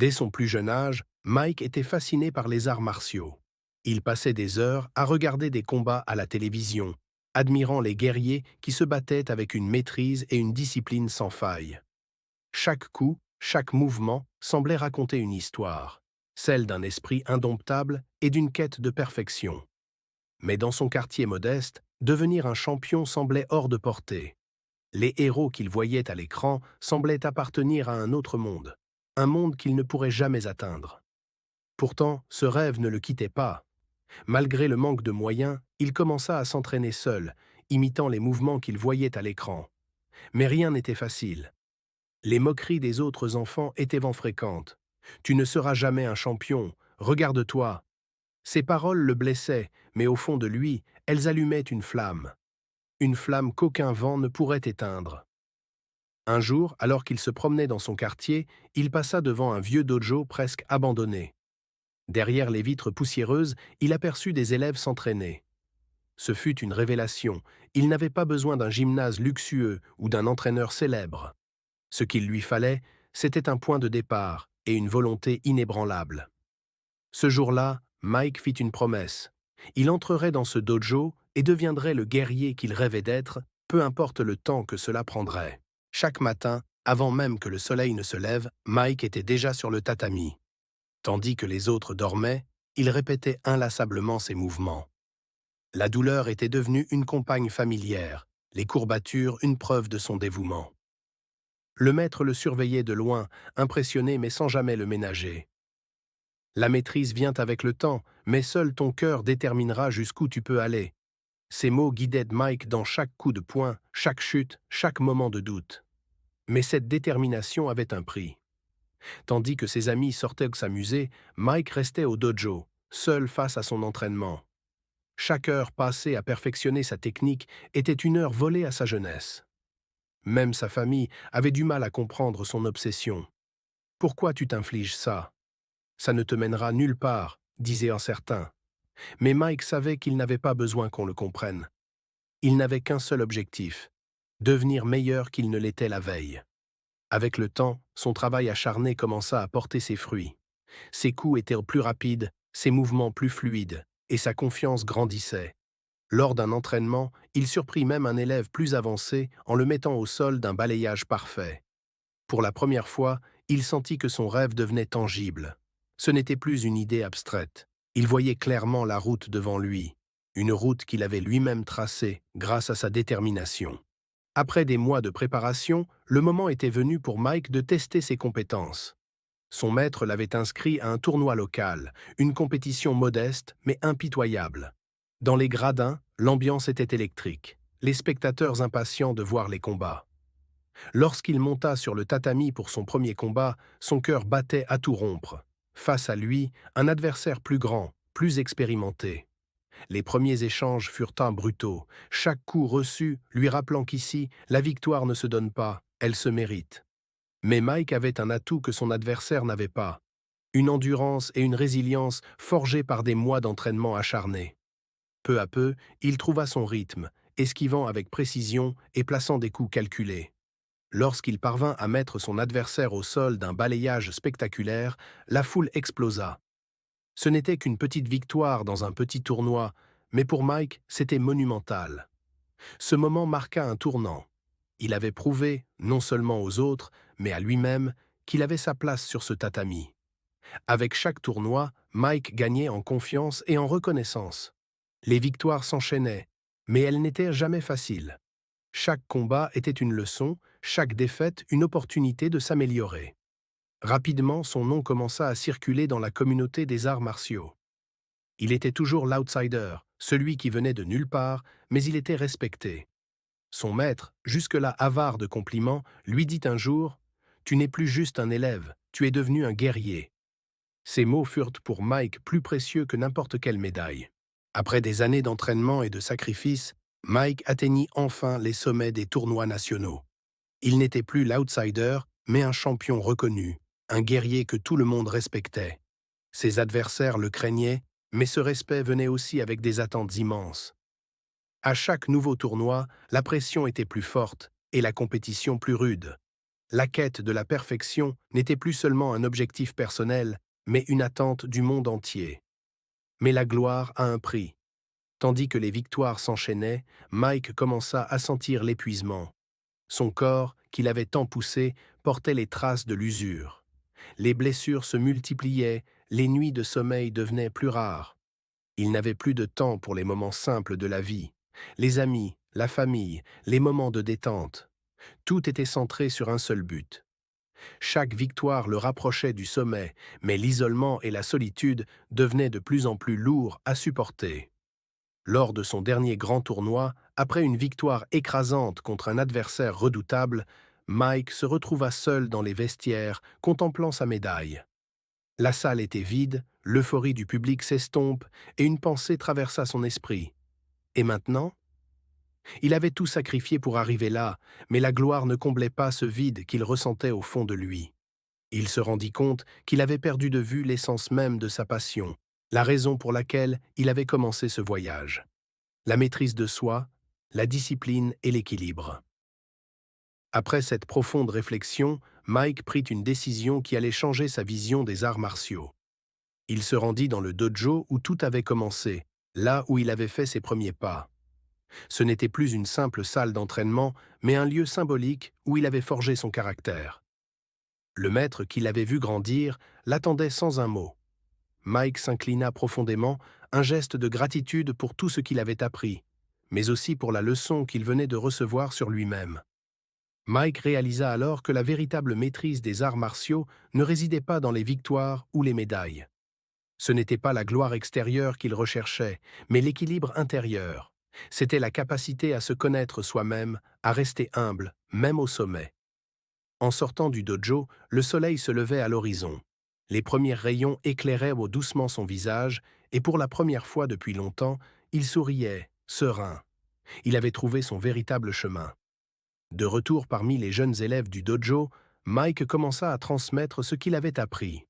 Dès son plus jeune âge, Mike était fasciné par les arts martiaux. Il passait des heures à regarder des combats à la télévision, admirant les guerriers qui se battaient avec une maîtrise et une discipline sans faille. Chaque coup, chaque mouvement semblait raconter une histoire, celle d'un esprit indomptable et d'une quête de perfection. Mais dans son quartier modeste, devenir un champion semblait hors de portée. Les héros qu'il voyait à l'écran semblaient appartenir à un autre monde, un monde qu'il ne pourrait jamais atteindre. Pourtant, ce rêve ne le quittait pas. Malgré le manque de moyens, il commença à s'entraîner seul, imitant les mouvements qu'il voyait à l'écran. Mais rien n'était facile. Les moqueries des autres enfants étaient vent fréquentes. « Tu ne seras jamais un champion, regarde-toi ». Ces paroles le blessaient, mais au fond de lui, elles allumaient une flamme qu'aucun vent ne pourrait éteindre. Un jour, alors qu'il se promenait dans son quartier, il passa devant un vieux dojo presque abandonné. Derrière les vitres poussiéreuses, il aperçut des élèves s'entraîner. Ce fut une révélation. Il n'avait pas besoin d'un gymnase luxueux ou d'un entraîneur célèbre. Ce qu'il lui fallait, c'était un point de départ et une volonté inébranlable. Ce jour-là, Mike fit une promesse. Il entrerait dans ce dojo et deviendrait le guerrier qu'il rêvait d'être, peu importe le temps que cela prendrait. Chaque matin, avant même que le soleil ne se lève, Mike était déjà sur le tatami. Tandis que les autres dormaient, il répétait inlassablement ses mouvements. La douleur était devenue une compagne familière, les courbatures une preuve de son dévouement. Le maître le surveillait de loin, impressionné mais sans jamais le ménager. La maîtrise vient avec le temps, mais seul ton cœur déterminera jusqu'où tu peux aller. Ces mots guidaient Mike dans chaque coup de poing, chaque chute, chaque moment de doute. Mais cette détermination avait un prix. Tandis que ses amis sortaient s'amuser, Mike restait au dojo, seul face à son entraînement. Chaque heure passée à perfectionner sa technique était une heure volée à sa jeunesse. Même sa famille avait du mal à comprendre son obsession. « Pourquoi tu t'infliges ça ? Ça ne te mènera nulle part », disait un certain. Mais Mike savait qu'il n'avait pas besoin qu'on le comprenne. Il n'avait qu'un seul objectif, devenir meilleur qu'il ne l'était la veille. Avec le temps, son travail acharné commença à porter ses fruits. Ses coups étaient plus rapides, ses mouvements plus fluides, et sa confiance grandissait. Lors d'un entraînement, il surprit même un élève plus avancé en le mettant au sol d'un balayage parfait. Pour la première fois, il sentit que son rêve devenait tangible. Ce n'était plus une idée abstraite. Il voyait clairement la route devant lui, une route qu'il avait lui-même tracée grâce à sa détermination. Après des mois de préparation, le moment était venu pour Mike de tester ses compétences. Son maître l'avait inscrit à un tournoi local, une compétition modeste mais impitoyable. Dans les gradins, l'ambiance était électrique, les spectateurs impatients de voir les combats. Lorsqu'il monta sur le tatami pour son premier combat, son cœur battait à tout rompre. Face à lui, un adversaire plus grand, plus expérimenté. Les premiers échanges furent brutaux, chaque coup reçu lui rappelant qu'ici, la victoire ne se donne pas, elle se mérite. Mais Mike avait un atout que son adversaire n'avait pas, une endurance et une résilience forgées par des mois d'entraînement acharné. Peu à peu, il trouva son rythme, esquivant avec précision et plaçant des coups calculés. Lorsqu'il parvint à mettre son adversaire au sol d'un balayage spectaculaire, la foule explosa. Ce n'était qu'une petite victoire dans un petit tournoi, mais pour Mike, c'était monumental. Ce moment marqua un tournant. Il avait prouvé, non seulement aux autres, mais à lui-même, qu'il avait sa place sur ce tatami. Avec chaque tournoi, Mike gagnait en confiance et en reconnaissance. Les victoires s'enchaînaient, mais elles n'étaient jamais faciles. Chaque combat était une leçon, chaque défaite une opportunité de s'améliorer. Rapidement, son nom commença à circuler dans la communauté des arts martiaux. Il était toujours l'outsider, celui qui venait de nulle part, mais il était respecté. Son maître, jusque-là avare de compliments, lui dit un jour « Tu n'es plus juste un élève, tu es devenu un guerrier ». Ces mots furent pour Mike plus précieux que n'importe quelle médaille. Après des années d'entraînement et de sacrifices, Mike atteignit enfin les sommets des tournois nationaux. Il n'était plus l'outsider, mais un champion reconnu, un guerrier que tout le monde respectait. Ses adversaires le craignaient, mais ce respect venait aussi avec des attentes immenses. À chaque nouveau tournoi, la pression était plus forte et la compétition plus rude. La quête de la perfection n'était plus seulement un objectif personnel, mais une attente du monde entier. Mais la gloire a un prix. Tandis que les victoires s'enchaînaient, Mike commença à sentir l'épuisement. Son corps, qu'il avait tant poussé, portait les traces de l'usure. Les blessures se multipliaient, les nuits de sommeil devenaient plus rares. Il n'avait plus de temps pour les moments simples de la vie. Les amis, la famille, les moments de détente. Tout était centré sur un seul but. Chaque victoire le rapprochait du sommet, mais l'isolement et la solitude devenaient de plus en plus lourds à supporter. Lors de son dernier grand tournoi, après une victoire écrasante contre un adversaire redoutable, Mike se retrouva seul dans les vestiaires, contemplant sa médaille. La salle était vide, l'euphorie du public s'estompe, et une pensée traversa son esprit. Et maintenant? Il avait tout sacrifié pour arriver là, mais la gloire ne comblait pas ce vide qu'il ressentait au fond de lui. Il se rendit compte qu'il avait perdu de vue l'essence même de sa passion, la raison pour laquelle il avait commencé ce voyage. La maîtrise de soi, la discipline et l'équilibre. Après cette profonde réflexion, Mike prit une décision qui allait changer sa vision des arts martiaux. Il se rendit dans le dojo où tout avait commencé, là où il avait fait ses premiers pas. Ce n'était plus une simple salle d'entraînement, mais un lieu symbolique où il avait forgé son caractère. Le maître qui l'avait vu grandir l'attendait sans un mot. Mike s'inclina profondément, un geste de gratitude pour tout ce qu'il avait appris, mais aussi pour la leçon qu'il venait de recevoir sur lui-même. Mike réalisa alors que la véritable maîtrise des arts martiaux ne résidait pas dans les victoires ou les médailles. Ce n'était pas la gloire extérieure qu'il recherchait, mais l'équilibre intérieur. C'était la capacité à se connaître soi-même, à rester humble, même au sommet. En sortant du dojo, le soleil se levait à l'horizon. Les premiers rayons éclairaient doucement son visage, et pour la première fois depuis longtemps, il souriait, serein. Il avait trouvé son véritable chemin. De retour parmi les jeunes élèves du dojo, Mike commença à transmettre ce qu'il avait appris.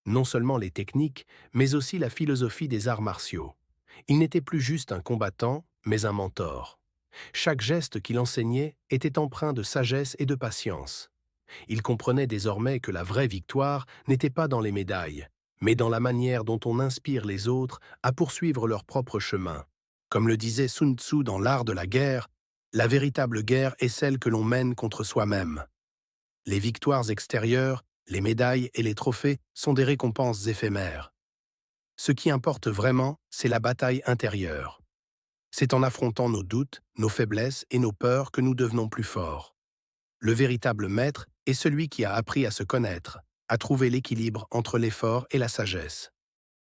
Non seulement les techniques, mais aussi la philosophie des arts martiaux. Il n'était plus juste un combattant, mais un mentor. Chaque geste qu'il enseignait était empreint de sagesse et de patience. Il comprenait désormais que la vraie victoire n'était pas dans les médailles, mais dans la manière dont on inspire les autres à poursuivre leur propre chemin. Comme le disait Sun Tzu dans L'Art de la guerre, la véritable guerre est celle que l'on mène contre soi-même. Les victoires extérieures, les médailles et les trophées sont des récompenses éphémères. Ce qui importe vraiment, c'est la bataille intérieure. C'est en affrontant nos doutes, nos faiblesses et nos peurs que nous devenons plus forts. Le véritable maître est celui qui a appris à se connaître, à trouver l'équilibre entre l'effort et la sagesse.